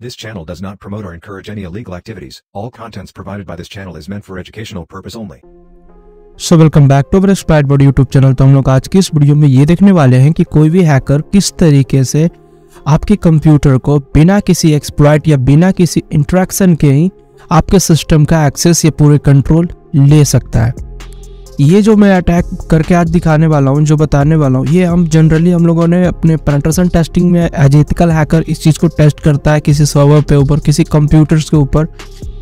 This channel does not promote or encourage any illegal activities. All contents provided by this channel is meant for educational purpose only. So welcome back to our exploit body YouTube channel. तो हम लोग आज की इस video में ये देखने वाले हैं कि कोई भी हैकर किस तरीके से आपके कंप्यूटर को बिना किसी एक्सप्लॉइट या बिना किसी इंटरेक्शन के ही आपके सिस्टम का एक्सेस या पूरे कंट्रोल ले सकता है। ये जो मैं अटैक करके आज दिखाने वाला हूँ, जो बताने वाला हूँ, ये हम लोगों ने अपने पेनिट्रेशन टेस्टिंग में एज एथिकल हैकर इस चीज़ को टेस्ट करता है किसी सर्वर पे ऊपर, किसी कंप्यूटर्स के ऊपर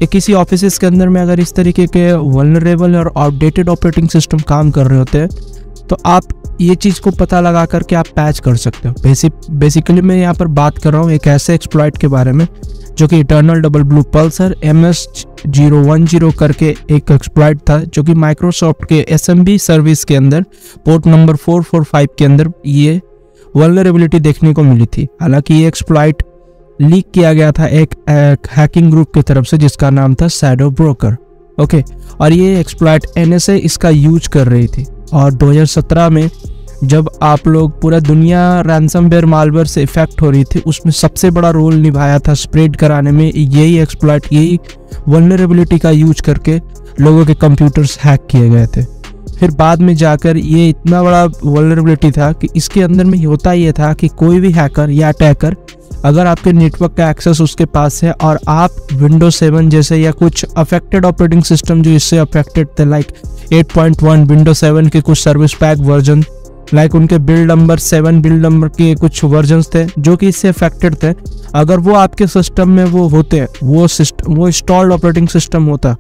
या किसी ऑफिस के अंदर में। अगर इस तरीके के वल्नरेबल और आउटडेटेड ऑपरेटिंग सिस्टम काम कर रहे होते हैं तो आप ये चीज़ को पता लगा करके आप पैच कर सकते हो। बेसिकली मैं यहाँ पर बात कर रहा हूँ एक ऐसे एक्सप्लॉइट के बारे में जो कि eternal double blue Pulsar MS010 करके एक एक्सप्लॉइट था, जो कि माइक्रोसॉफ्ट के SMB सर्विस के अंदर पोर्ट नंबर 445 के अंदर ये वल्नरेबिलिटी देखने को मिली थी। हालांकि ये एक्सप्लॉइट लीक किया गया था एक हैकिंग ग्रुप की तरफ से जिसका नाम था शैडो ब्रोकर। ओके, और ये एक्सप्लॉइट NSA इसका यूज कर रही थी। और 2017 में जब आप लोग पूरा दुनिया रैंसमवेयर मालवेयर से इफेक्ट हो रही थी, उसमें सबसे बड़ा रोल निभाया था स्प्रेड कराने में यही एक्सप्लॉइट, यही वल्नरेबिलिटी का यूज करके लोगों के कंप्यूटर्स हैक किए गए थे। फिर बाद में जाकर ये इतना बड़ा वल्नरेबिलिटी था कि इसके अंदर में होता ये था कि कोई भी हैकर या अटैकर अगर आपके नेटवर्क का एक्सेस उसके पास है और आप विंडोज 7 जैसे या कुछ अफेक्टेड ऑपरेटिंग सिस्टम जो इससे अफेक्टेड थे, लाइक 8.1 विंडोज 7 के कुछ सर्विस पैक वर्जन, लाइक उनके बिल्ड नंबर 7 बिल्ड नंबर के कुछ वर्जन्स थे जो कि इससे अफेक्टेड थे, अगर वो आपके सिस्टम में वो होते, वो इंस्टॉल्ड ऑपरेटिंग सिस्टम होता,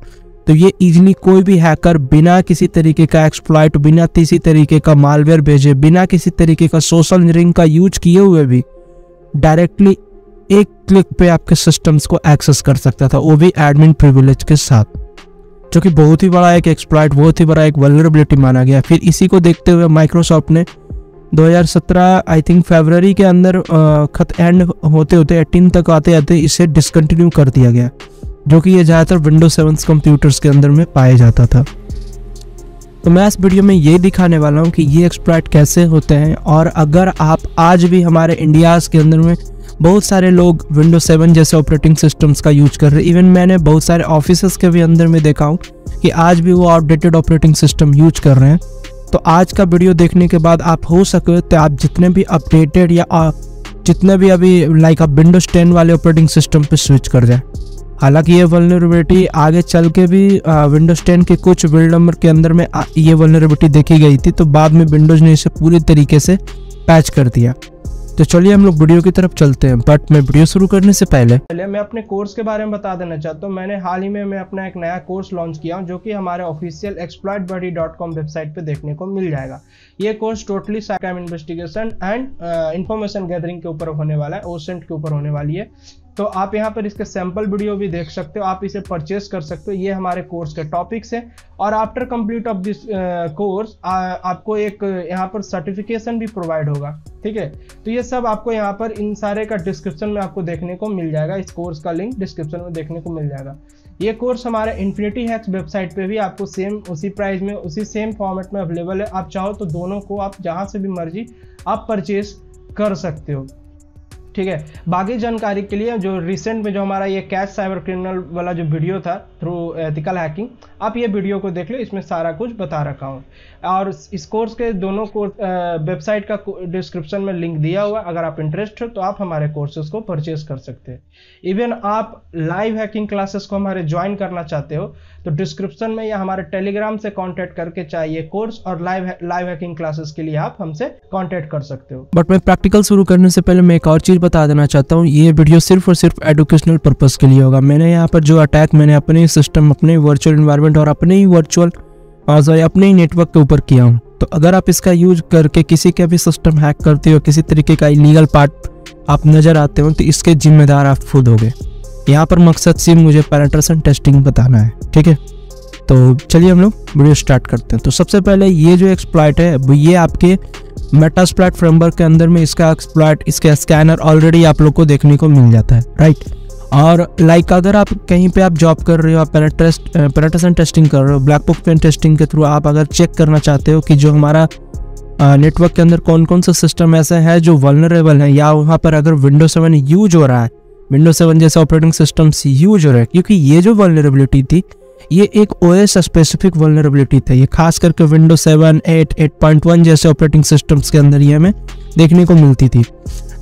तो ये इजीली कोई भी हैकर बिना किसी तरीके का एक्सप्लॉइट, बिना किसी तरीके का मालवेयर भेजे, बिना किसी तरीके का सोशल इंजीनियरिंग का यूज किए हुए भी डायरेक्टली एक क्लिक पे आपके सिस्टम्स को एक्सेस कर सकता था, वो भी एडमिन प्रिविलेज के साथ, जो कि बहुत ही बड़ा एक एक्सप्लॉइट, बहुत ही बड़ा एक वल्नरेबिलिटी माना गया। फिर इसी को देखते हुए माइक्रोसॉफ्ट ने 2017 आई थिंक फरवरी के अंदर एंड होते होते 18 तक आते आते इसे डिसकंटिन्यू कर दिया गया, जो कि ये ज़्यादातर विंडोज 7 कंप्यूटर्स के अंदर में पाया जाता था। तो मैं इस वीडियो में ये दिखाने वाला हूँ कि ये एक्सप्लॉइट कैसे होते हैं, और अगर आप आज भी हमारे इंडियाज़ के अंदर में बहुत सारे लोग विंडोज 7 जैसे ऑपरेटिंग सिस्टम्स का यूज कर रहे हैं, इवन मैंने बहुत सारे ऑफिसेस के भी अंदर में देखा हूँ कि आज भी वो आउटडेटेड ऑपरेटिंग सिस्टम यूज कर रहे हैं। तो आज का वीडियो देखने के बाद आप हो सके तो आप जितने भी अपडेटेड या जितने भी अभी लाइक आप विंडोज 10 वाले ऑपरेटिंग सिस्टम पे स्विच कर जाए। हालांकि ये वल्नरेबिलिटी आगे चल के भी विंडोज 10 के कुछ बिल्ड नंबर के अंदर में ये वल्नरेबिलिटी देखी गई थी, तो बाद में विंडोज ने इसे पूरी तरीके से पैच कर दिया। तो चलिए हम लोग वीडियो की तरफ चलते हैं। बट मैं वीडियो शुरू करने से पहले मैं अपने कोर्स के बारे में बता देना चाहता हूँ। मैंने हाल ही में मैं अपना एक नया कोर्स लॉन्च किया हूँ, जो कि हमारे ऑफिशियल exploitbuddy.com वेबसाइट पे देखने को मिल जाएगा। ये course totally cyber investigation and information gathering के ऊपर होने वाला है, OSINT के ऊपर होने वाली है। तो आप यहाँ पर इसके सैंपल वीडियो भी देख सकते हो, आप इसे परचेस कर सकते हो। ये हमारे कोर्स के टॉपिक्स है, और after complete of this course आपको एक यहाँ पर सर्टिफिकेशन भी प्रोवाइड होगा। ठीक है, तो ये सब आपको यहाँ पर इन सारे का डिस्क्रिप्शन में आपको देखने को मिल जाएगा। इस कोर्स का लिंक डिस्क्रिप्शन में देखने को मिल जाएगा। ये कोर्स हमारे इन्फिनिटी हैक्स वेबसाइट पे भी आपको सेम उसी प्राइस में, उसी सेम फॉर्मेट में अवेलेबल है। आप चाहो तो दोनों को आप जहाँ से भी मर्जी आप परचेज कर सकते हो। ठीक है, बाकी जानकारी के लिए जो रिसेंट में जो हमारा ये कैच साइबर क्रिमिनल वाला जो वीडियो था थ्रू एथिकल हैकिंग, आप ये वीडियो को देख लो, इसमें सारा कुछ बता रखा हूँ। और इस कोर्स के दोनों कोर्स वेबसाइट का डिस्क्रिप्शन में लिंक दिया हुआ है। अगर आप इंटरेस्ट हो तो आप हमारे कोर्सेज को परचेज कर सकते हैं। इवन आप लाइव हैकिंग क्लासेस को हमारे ज्वाइन करना चाहते हो तो डिस्क्रिप्शन में या हमारे टेलीग्राम से कांटेक्ट करके चाहिए कोर्स और लाइव हैकिंग क्लासेस के लिए आप हमसे कांटेक्ट कर सकते हो। बट मैं प्रैक्टिकल शुरू करने से पहले मैं एक और चीज़ बता देना चाहता हूँ। ये वीडियो सिर्फ और सिर्फ एजुकेशनल पर्पस के लिए होगा। मैंने यहाँ पर जो अटैक मैंने अपने सिस्टम, अपने वर्चुअल एनवायरनमेंट और अपने ही नेटवर्क के ऊपर किया हूँ, तो अगर आप इसका यूज करके किसी का भी सिस्टम हैक करते हो, किसी तरीके का इलीगल पार्ट आप नजर आते हो, तो इसके जिम्मेदार आप खुद होगे। यहाँ पर मकसद सिर्फ मुझे पेनिट्रेशन टेस्टिंग बताना है। ठीक है, तो चलिए हम लोग वीडियो स्टार्ट करते हैं। तो सबसे पहले ये जो एक्सप्लॉइट है वो ये आपके मेटास्प्लॉइट फ्रेमवर्क के अंदर में इसका एक्सप्लॉइट, इसका स्कैनर ऑलरेडी आप लोग को देखने को मिल जाता है, राइट। और लाइक अगर आप कहीं पे आप जॉब कर रहे हो, आप पेनिट्रेशन टेस्टिंग कर रहे हो, ब्लैक बॉक्स पेन टेस्टिंग के थ्रू आप अगर चेक करना चाहते हो कि जो हमारा नेटवर्क के अंदर कौन कौन सा सिस्टम ऐसा है जो वल्नरेबल है, या वहाँ पर अगर विंडोज 7 यूज हो रहा है विंडोज 7 जैसे ऑपरेटिंग सिस्टम से यूज हो रहा है, क्योंकि ये जो वल्नरेबिलिटी थी ये एक ओएस स्पेसिफिक वल्नरेबिलिटी था। ये खास करके विंडोज 7, 8, 8.1 जैसे ऑपरेटिंग सिस्टम्स के अंदर ये हमें देखने को मिलती थी।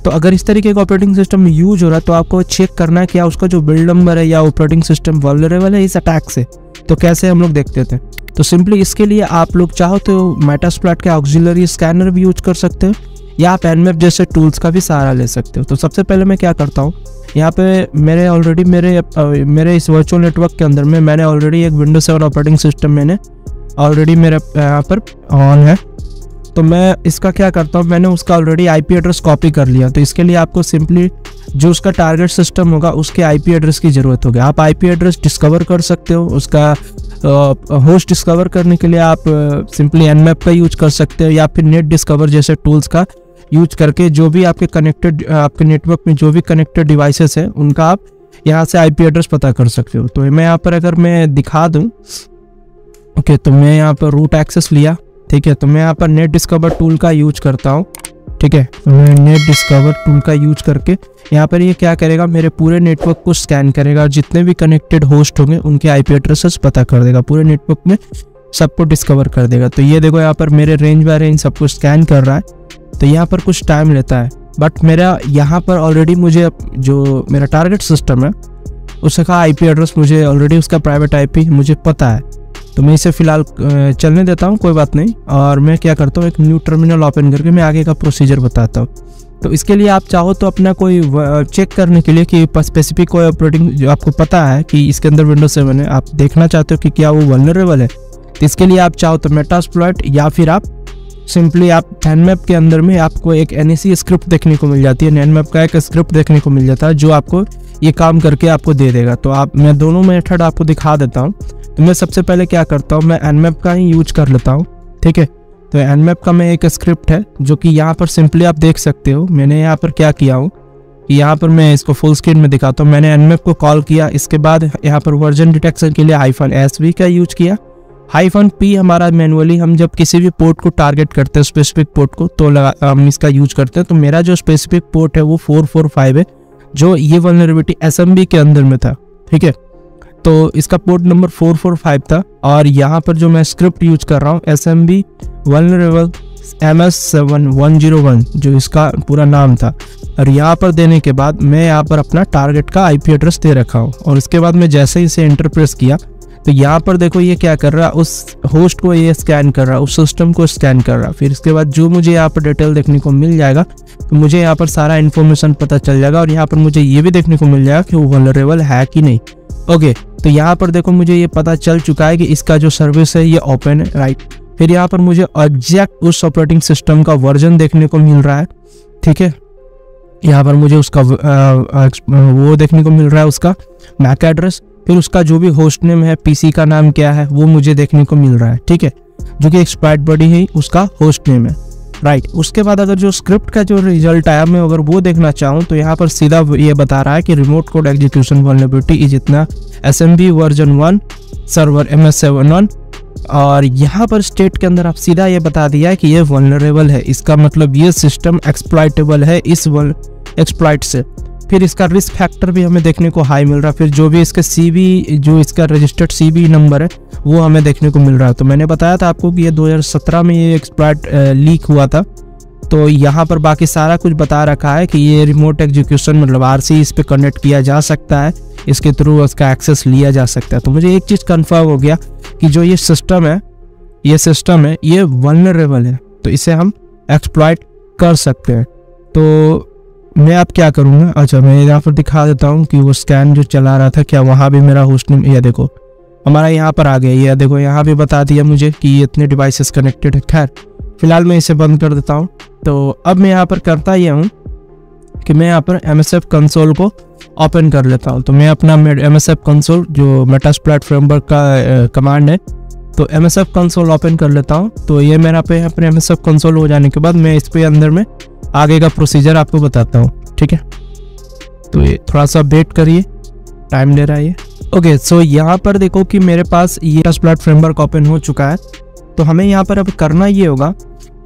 तो अगर इस तरीके का ऑपरेटिंग सिस्टम यूज हो रहा है तो आपको चेक करना है कि उसका जो बिल्ड नंबर है या ऑपरेटिंग सिस्टम वल्नरेबल है इस अटैक से। तो कैसे हम लोग देखते थे, तो सिंपली इसके लिए आप लोग चाहो तो मेटास्प्लॉइट के ऑक्सिलरी स्कैनर भी यूज कर सकते हो, या आप nmap जैसे टूल्स का भी सहारा ले सकते हो। तो सबसे पहले मैं क्या करता हूँ, यहाँ पे मेरे इस वर्चुअल नेटवर्क के अंदर में मैंने ऑलरेडी एक विंडोज 7 ऑपरेटिंग सिस्टम मैंने ऑलरेडी मेरे यहाँ पर ऑन है। तो मैं इसका क्या करता हूँ, मैंने उसका ऑलरेडी IP एड्रेस कॉपी कर लिया। तो इसके लिए आपको सिंपली जो उसका टारगेट सिस्टम होगा उसके IP एड्रेस की ज़रूरत होगी। आप IP एड्रेस डिस्कवर कर सकते हो, उसका होस्ट डिस्कवर करने के लिए आप सिंपली nmap का यूज कर सकते हो, या फिर नेट डिस्कवर जैसे टूल्स का यूज करके जो भी आपके नेटवर्क में जो भी कनेक्टेड डिवाइसेस हैं उनका आप यहाँ से IP एड्रेस पता कर सकते हो। तो मैं यहाँ पर अगर मैं दिखा दूँ, ओके, तो मैं यहाँ पर रूट एक्सेस लिया, ठीक है। तो मैं यहाँ पर नेट डिस्कवर टूल का यूज करता हूँ, ठीक है। तो मैं नेट डिस्कवर टूल का यूज करके यहाँ पर ये क्या करेगा, मेरे पूरे नेटवर्क को स्कैन करेगा और जितने भी कनेक्टेड होस्ट होंगे उनके IP एड्रेसेस पता कर देगा, पूरे नेटवर्क में सबको डिस्कवर कर देगा। तो ये देखो यहाँ पर मेरे रेंज बाय रेंज सबको स्कैन कर रहा है। तो यहाँ पर कुछ टाइम लेता है, बट मेरा यहाँ पर ऑलरेडी मुझे जो मेरा टारगेट सिस्टम है उसका IP एड्रेस मुझे ऑलरेडी उसका प्राइवेट IP मुझे पता है। तो मैं इसे फ़िलहाल चलने देता हूँ, कोई बात नहीं। और मैं क्या करता हूँ, एक न्यू टर्मिनल ओपन करके मैं आगे का प्रोसीजर बताता हूँ। तो इसके लिए आप चाहो तो अपना कोई चेक करने के लिए कि स्पेसिफिक कोई ऑपरेटिंग जो आपको पता है कि इसके अंदर विंडोज 7 है, आप देखना चाहते हो कि क्या वो वल्नरेबल है, तो इसके लिए आप चाहो तो मेटास्प्लॉइट या फिर आप सिंपली आप nmap के अंदर में आपको एक NAC स्क्रिप्ट देखने को मिल जाती है। nmap का एक स्क्रिप्ट देखने को मिल जाता है जो आपको ये काम करके आपको दे देगा। तो मैं दोनों मेथड आपको दिखा देता हूँ। तो मैं सबसे पहले क्या करता हूँ, मैं nmap का ही यूज कर लेता हूँ, ठीक है। तो nmap का मैं एक स्क्रिप्ट है जो कि यहाँ पर सिंपली आप देख सकते हो। मैंने यहाँ पर क्या किया हूँ, यहाँ पर मैं इसको फुल स्क्रीन में दिखाता हूँ। मैंने nmap को कॉल किया, इसके बाद यहाँ पर वर्जन डिटेक्शन के लिए -SV का यूज किया। -P हमारा मैनुअली हम जब किसी भी पोर्ट को टारगेट करते हैं, स्पेसिफिक पोर्ट को, तो हम इसका यूज करते हैं। तो मेरा जो स्पेसिफिक पोर्ट है वो 445 है, जो ये वल्नरेबिलिटी SMB के अंदर में था, ठीक है। तो इसका पोर्ट नंबर 445 था। और यहाँ पर जो मैं स्क्रिप्ट यूज कर रहा हूँ SMB वल्नरेबल MS7101 जो इसका पूरा नाम था। और यहाँ पर देने के बाद मैं यहाँ पर अपना टारगेट का IP एड्रेस दे रखा हूँ। और इसके बाद मैं जैसे ही इसे एंटर प्रेस किया तो यहाँ पर देखो ये क्या कर रहा है, उस होस्ट को ये स्कैन कर रहा है, उस सिस्टम को स्कैन कर रहा है। फिर इसके बाद जो मुझे यहाँ पर डिटेल देखने को मिल जाएगा, तो मुझे यहाँ पर सारा इन्फॉर्मेशन पता चल जाएगा। और यहाँ पर मुझे ये भी देखने को मिल जाएगा कि वो वल्नरेबल है कि नहीं। ओके, तो यहाँ पर देखो मुझे ये पता चल चुका है कि इसका जो सर्विस है ये ओपन है, राइट। फिर यहाँ पर मुझे एग्जैक्ट उस ऑपरेटिंग सिस्टम का वर्जन देखने को मिल रहा है, ठीक है। यहाँ पर मुझे उसका वो देखने को मिल रहा है, उसका मैक एड्रेस। फिर उसका जो भी होस्ट नेम है, PC का नाम क्या है, वो मुझे देखने को मिल रहा है, ठीक है, जो कि एक्सप्लॉइट बॉडी है उसका होस्ट नेम है, राइट। उसके बाद अगर जो स्क्रिप्ट का जो रिजल्ट आया मैं अगर वो देखना चाहूँ तो यहाँ पर सीधा ये बता रहा है कि remote code execution vulnerability is इतना SMB वर्जन 1 सर्वर MS71। और यहाँ पर स्टेट के अंदर आप सीधा ये बता दिया है कि ये वल्नरेबल है, इसका मतलब ये सिस्टम एक्सप्लॉइटेबल है इस एक्सप्लॉइट से। फिर इसका रिस्क फैक्टर भी हमें देखने को हाई मिल रहा है। फिर जो भी इसका जो इसका रजिस्टर्ड CB नंबर है वो हमें देखने को मिल रहा है। तो मैंने बताया था आपको कि ये 2017 में ये एक्सप्लॉइट लीक हुआ था। तो यहाँ पर बाकी सारा कुछ बता रखा है कि ये रिमोट एग्जीक्यूशन मतलब RC इस पे कनेक्ट किया जा सकता है, इसके थ्रू उसका एक्सेस लिया जा सकता है। तो मुझे एक चीज़ कंफर्म हो गया कि जो ये सिस्टम है ये वल्नरेबल है, तो इसे हम एक्सप्लॉइट कर सकते हैं। तो मैं अब क्या करूँगा, अच्छा मैं यहाँ पर दिखा देता हूँ कि वो स्कैन जो चला रहा था क्या वहाँ भी मेरा होस्ट नेम, ये देखो हमारा यहाँ पर आ गया। ये देखो यहाँ भी बता दिया मुझे कि ये इतने डिवाइसेस कनेक्टेड है। खैर फिलहाल मैं इसे बंद कर देता हूँ। तो अब मैं यहाँ पर करता ये हूँ कि मैं यहाँ पर MSF कंसोल को ओपन कर लेता हूँ। तो मैं अपना MSF कंसोल जो मेटास्प्लॉइट फ्रेमवर्क का कमांड है, तो MSF कंसोल ओपन कर लेता हूँ। तो ये मेरा पे अपने MSF कंसोल हो जाने के बाद मैं इस पे अंदर में आगे का प्रोसीजर आपको बताता हूँ, ठीक है। तो ये थोड़ा सा वेट करिए, टाइम ले रहा है ये। ओके, सो यहाँ पर देखो कि मेरे पास ये मेटास्प्लॉइट फ्रेमवर्क ओपन हो चुका है। तो हमें यहाँ पर अब करना ये होगा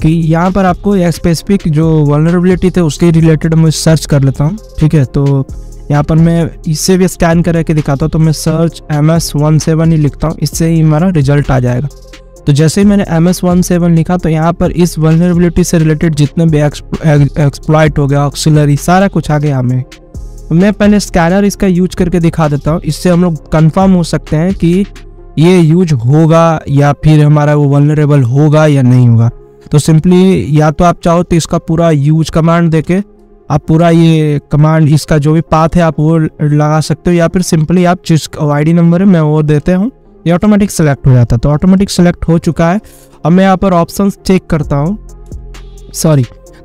कि यहाँ पर आपको एक स्पेसिफिक जो वल्नरेबिलिटी थे उसके रिलेटेड मैं सर्च कर लेता हूँ, ठीक है। तो यहाँ पर मैं इससे भी स्कैन करके दिखाता हूँ। तो मैं सर्च MS17 ही लिखता हूँ, इससे ही हमारा रिजल्ट आ जाएगा। तो जैसे ही मैंने MS17 लिखा तो यहाँ पर इस वल्नरेबिलिटी से रिलेटेड जितने भी एक्सप्लॉइट हो गया, ऑक्सिलरी, सारा कुछ आ गया हमें। मैं पहले स्कैनर इसका यूज करके दिखा देता हूँ, इससे हम लोग कंफर्म हो सकते हैं कि ये यूज होगा या फिर हमारा वो वल्नरेबल होगा या नहीं होगा। तो सिंपली या तो आप चाहो तो इसका पूरा यूज कमांड देके आप पूरा ये कमांड, इसका जो भी पाथ है आप वो लगा सकते हो, या फिर सिंपली आप जिस ID नंबर है मैं वो देते हूँ, ये ऑटोमेटिक सेलेक्ट हो जाता है। तो ऑटोमेटिक सेलेक्ट हो चुका है। अब मैं यहाँ पर ऑप्शन चेक करता हूँ,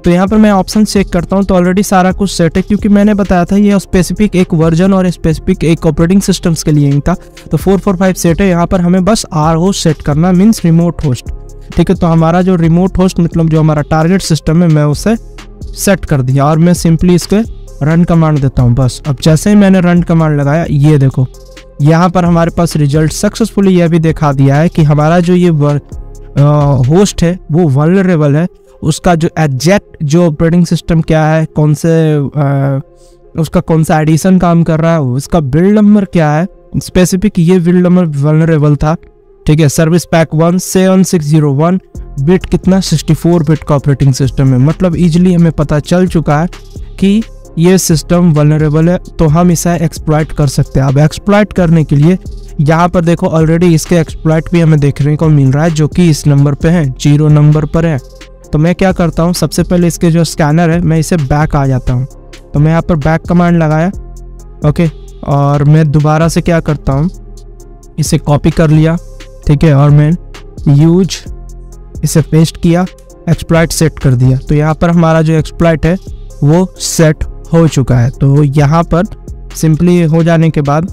तो यहाँ पर मैं ऑप्शन चेक करता हूँ तो ऑलरेडी सारा कुछ सेट है, क्योंकि मैंने बताया था ये स्पेसिफिक एक वर्जन और स्पेसिफिक एक ऑपरेटिंग सिस्टम्स के लिए ही था। तो 445 सेट है। यहाँ पर हमें बस R होस्ट सेट करना, मीन्स रिमोट होस्ट। ठीक है, तो हमारा जो रिमोट होस्ट मतलब जो हमारा टारगेट सिस्टम है मैं उसे सेट कर दिया और मैं सिंपली इसके रन कमांड देता हूँ बस। अब जैसे ही मैंने रन कमांड लगाया, ये देखो यहाँ पर हमारे पास रिजल्ट सक्सेसफुली यह भी दिखा दिया है कि हमारा जो ये होस्ट है वो वल्नरेबल है। उसका जो एग्जैक्ट जो ऑपरेटिंग सिस्टम क्या है, उसका कौन सा एडिशन काम कर रहा है, उसका बिल्ड नंबर क्या है, स्पेसिफिक ये बिल्ड नंबर वल्नरेबल था। ठीक है, सर्विस पैक 17601, बिट कितना 64 बिट का ऑपरेटिंग सिस्टम है। मतलब इजीली हमें पता चल चुका है कि ये सिस्टम वल्नरेबल है, तो हम इसे एक्सप्लॉइट कर सकते हैं। अब एक्सप्लॉइट करने के लिए यहाँ पर देखो ऑलरेडी इसके एक्सप्लॉइट भी हमें देखने को मिल रहा है, जो कि इस नंबर पे है, 0 नंबर पर है। तो मैं क्या करता हूँ, सबसे पहले इसके जो स्कैनर है मैं इसे बैक आ जाता हूँ। तो मैं यहाँ पर बैक कमांड लगाया, ओके, और मैं दोबारा से क्या करता हूँ, इसे कॉपी कर लिया, ठीक है, और मैं यूज इसे पेस्ट किया, एक्सप्लॉइट सेट कर दिया। तो यहाँ पर हमारा जो एक्सप्लॉइट है वो सेट हो चुका है। तो यहाँ पर सिंपली हो जाने के बाद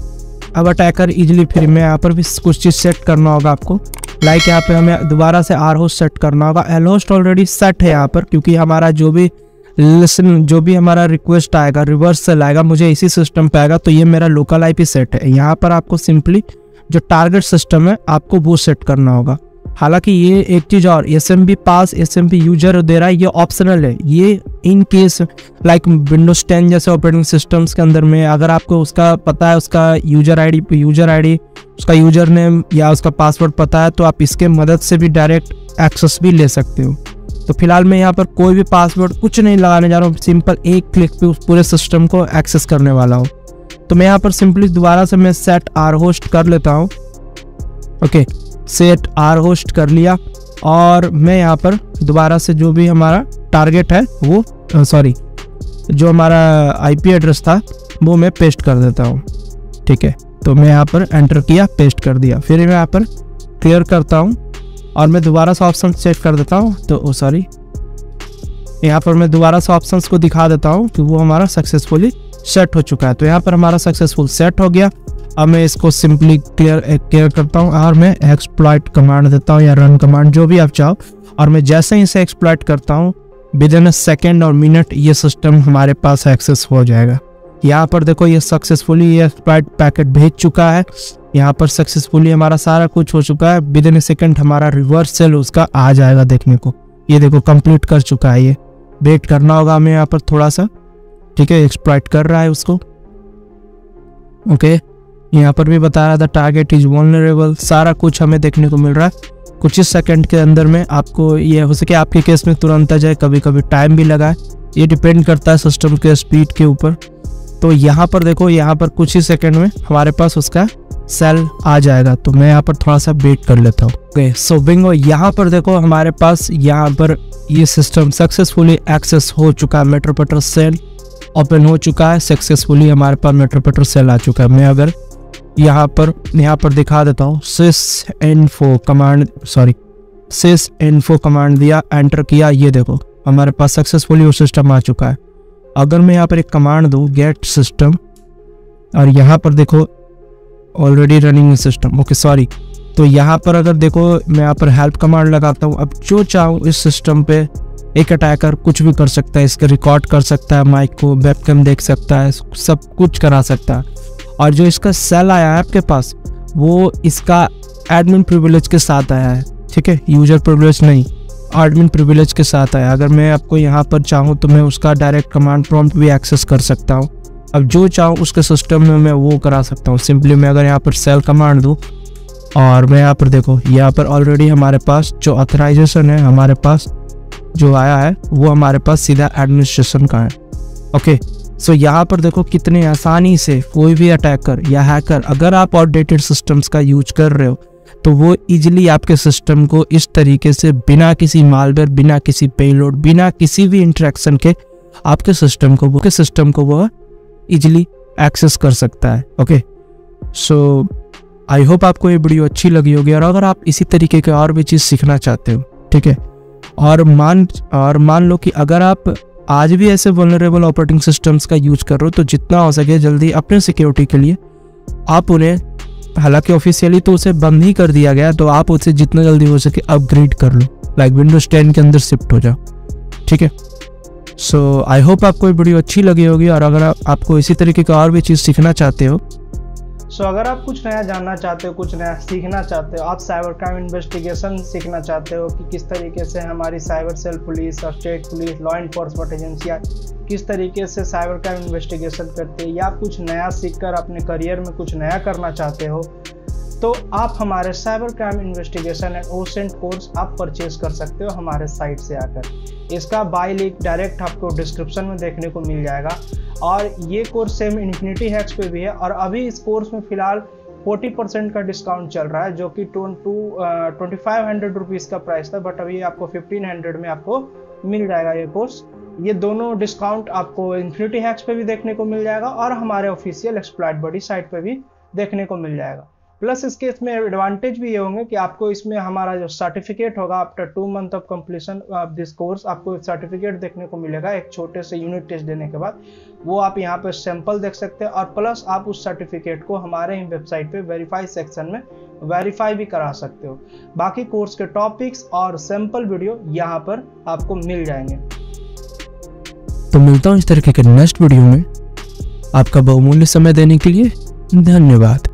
अब अटैकर इजीली, फिर में यहाँ पर भी कुछ चीज़ सेट करना होगा आपको। लाइक यहाँ पे हमें दोबारा से R होस्ट सेट करना होगा। L होस्ट ऑलरेडी सेट है यहाँ पर, क्योंकि हमारा जो भी हमारा रिक्वेस्ट आएगा, रिवर्स सेल आएगा, मुझे इसी सिस्टम पे आएगा। तो ये मेरा लोकल IP सेट है। यहाँ पर आपको सिंपली जो टारगेट सिस्टम है आपको वो सेट करना होगा। हालांकि ये एक चीज़ और, SMB पास SMP यूजर दे रहा है, ये ऑप्शनल है। ये इन केस लाइक विंडोज 10 जैसे ऑपरेटिंग सिस्टम्स के अंदर में अगर आपको उसका पता है, उसका यूजर आईडी, उसका यूजर नेम या उसका पासवर्ड पता है, तो आप इसके मदद से भी डायरेक्ट एक्सेस भी ले सकते हो। तो फिलहाल मैं यहाँ पर कोई भी पासवर्ड कुछ नहीं लगाने जा रहा हूँ, सिंपल एक क्लिक पे उस पूरे सिस्टम को एक्सेस करने वाला हूँ। तो मैं यहाँ पर सिंपली दोबारा से मैं सेट R होस्ट कर लेता हूँ। ओके, सेट R होस्ट कर लिया और मैं यहाँ पर दोबारा से जो भी हमारा टारगेट है वो जो हमारा IP एड्रेस था वो मैं पेस्ट कर देता हूँ। ठीक है, तो मैं यहाँ पर एंटर किया, पेस्ट कर दिया, फिर मैं यहाँ पर क्लियर करता हूँ और मैं दोबारा से ऑप्शन चेक कर देता हूँ। तो यहाँ पर मैं दोबारा से ऑप्शंस को दिखा देता हूँ कि वो हमारा सक्सेसफुली सेट हो चुका है। तो यहाँ पर हमारा सक्सेसफुल सेट हो गया। अब मैं इसको सिंपली क्लियर करता हूँ और मैं एक्सप्लॉइट कमांड देता हूँ या रन कमांड, जो भी आप चाहो। और मैं जैसे ही इसे एक्सप्लॉइट करता हूँ, विदिन अ सेकेंड और मिनट ये सिस्टम हमारे पास एक्सेस हो जाएगा। यहाँ पर देखो ये सक्सेसफुली ये एक्सप्लॉइट पैकेट भेज चुका है। यहाँ पर सक्सेसफुली हमारा सारा कुछ हो चुका है। विदिन अ सेकेंड हमारा रिवर्स सेल उसका आ जाएगा देखने को। ये देखो कंप्लीट कर चुका है। ये वेट करना होगा हमें यहाँ पर थोड़ा सा। ठीक है, एक्सप्लॉइट कर रहा है उसको। ओके, यहाँ पर भी बता रहा था टारगेट इज वल्नरेबल, सारा कुछ हमें देखने को मिल रहा है। कुछ ही सेकंड के अंदर में आपको ये हो सके आपके केस में तुरंत आ जाए, कभी कभी टाइम भी लगा है, ये डिपेंड करता है सिस्टम के स्पीड के ऊपर। तो यहाँ पर देखो, यहाँ पर कुछ ही सेकंड में हमारे पास उसका सेल आ जाएगा। तो मैं यहाँ पर थोड़ा सा वेट कर लेता हूँ। ओके, सो बिंगो, यहाँ पर देखो हमारे पास यहाँ पर ये सिस्टम सक्सेसफुली एक्सेस हो चुका है। मेट्रोपेटर सेल ओपन हो चुका है सक्सेसफुली, हमारे पास मेट्रोपेटर सेल आ चुका है। मैं अगर यहाँ पर दिखा देता हूँ, sysinfo कमांड दिया, एंटर किया, ये देखो हमारे पास सक्सेसफुली वो सिस्टम आ चुका है। अगर मैं यहाँ पर एक कमांड दूँ गेट सिस्टम, और यहाँ पर देखो ऑलरेडी रनिंग सिस्टम, ओके तो यहाँ पर अगर देखो मैं यहाँ पर हेल्प कमांड लगाता हूँ। अब जो चाहूँ इस सिस्टम पे एक अटैकर कुछ भी कर सकता है, इसके रिकॉर्ड कर सकता है, माइक को वेबकैम देख सकता है, सब कुछ करा सकता है। और जो इसका सेल आया है आपके पास वो इसका एडमिन प्रिविलेज के साथ आया है। ठीक है, यूजर प्रिविलेज नहीं, एडमिन प्रिविलेज के साथ आया। अगर मैं आपको यहाँ पर चाहूँ तो मैं उसका डायरेक्ट कमांड प्रॉम्प्ट भी एक्सेस कर सकता हूँ। अब जो चाहूँ उसके सिस्टम में मैं वो करा सकता हूँ। सिंपली मैं अगर यहाँ पर सेल कमांड दूँ और मैं यहाँ पर देखो, यहाँ पर ऑलरेडी हमारे पास जो ऑथराइजेशन है हमारे पास जो आया है वो हमारे पास सीधा एडमिनिस्ट्रेशन का है। ओके, सो यहाँ पर देखो कितने आसानी से कोई भी अटैकर या हैकर, अगर आप आउटडेटेड सिस्टम्स का यूज कर रहे हो तो वो इजीली आपके सिस्टम को इस तरीके से बिना किसी मालवेयर, बिना किसी पेलोड, बिना किसी भी इंटरेक्शन के आपके सिस्टम को वो इजीली एक्सेस कर सकता है। ओके, सो आई होप आपको ये वीडियो अच्छी लगी होगी। और अगर आप इसी तरीके के और भी चीज़ सीखना चाहते हो, ठीक है, और मान लो कि अगर आप आज भी ऐसे वल्नरेबल ऑपरेटिंग सिस्टम्स का यूज कर रहे हो तो जितना हो सके जल्दी अपने सिक्योरिटी के लिए आप उन्हें, हालांकि ऑफिशियली तो उसे बंद ही कर दिया गया, तो आप उसे जितना जल्दी हो सके अपग्रेड कर लो, लाइक विंडोज 10 के अंदर शिफ्ट हो जाओ। ठीक है, सो आई होप आपको ये वीडियो अच्छी लगी होगी। और अगर आपको इसी तरीके का और भी चीज़ सीखना चाहते हो, अगर आप कुछ नया जानना चाहते हो, कुछ नया सीखना चाहते हो, आप साइबर क्राइम इन्वेस्टिगेशन सीखना चाहते हो कि किस तरीके से हमारी साइबर सेल पुलिस और स्टेट पुलिस, लॉ इन्फोर्समेंट एजेंसियाँ किस तरीके से साइबर क्राइम इन्वेस्टिगेशन करते हैं, या आप कुछ नया सीखकर अपने करियर में कुछ नया करना चाहते हो, तो आप हमारे cyber crime investigation and OSINT course आप परचेज कर सकते हो हमारे साइट से आकर। इसका बाय लिंक डायरेक्ट आपको डिस्क्रिप्शन में देखने को मिल जाएगा। और ये कोर्स सेम इन्फिनिटी हैक्स पे भी है, और अभी इस कोर्स में फ़िलहाल 40% का डिस्काउंट चल रहा है, जो कि 2500 रुपीज़ का प्राइस था, बट अभी आपको 1500 में आपको मिल जाएगा ये कोर्स। ये दोनों डिस्काउंट आपको इन्फिनिटी हैक्स पे भी देखने को मिल जाएगा और हमारे ऑफिशियल एक्सप्लॉइट बडी साइट पे भी देखने को मिल जाएगा। प्लस इसके इसमें एडवांटेज भी ये होंगे कि आपको इसमें हमारा जो सर्टिफिकेट होगा after 2 month of completion of this course, आपको सर्टिफिकेट देखने को मिलेगा एक छोटे से यूनिट टेस्ट देने के बाद। वो आप यहाँ पे सैंपल देख सकते हैं, और प्लस आप उस सर्टिफिकेट को हमारे ही वेबसाइट पे वेरीफाई सेक्शन में वेरीफाई भी करा सकते हो। बाकी कोर्स के टॉपिक्स और सैंपल वीडियो यहाँ पर आपको मिल जाएंगे। तो मिलता हूँ इस तरीके के नेक्स्ट वीडियो में। आपका बहुमूल्य समय देने के लिए धन्यवाद।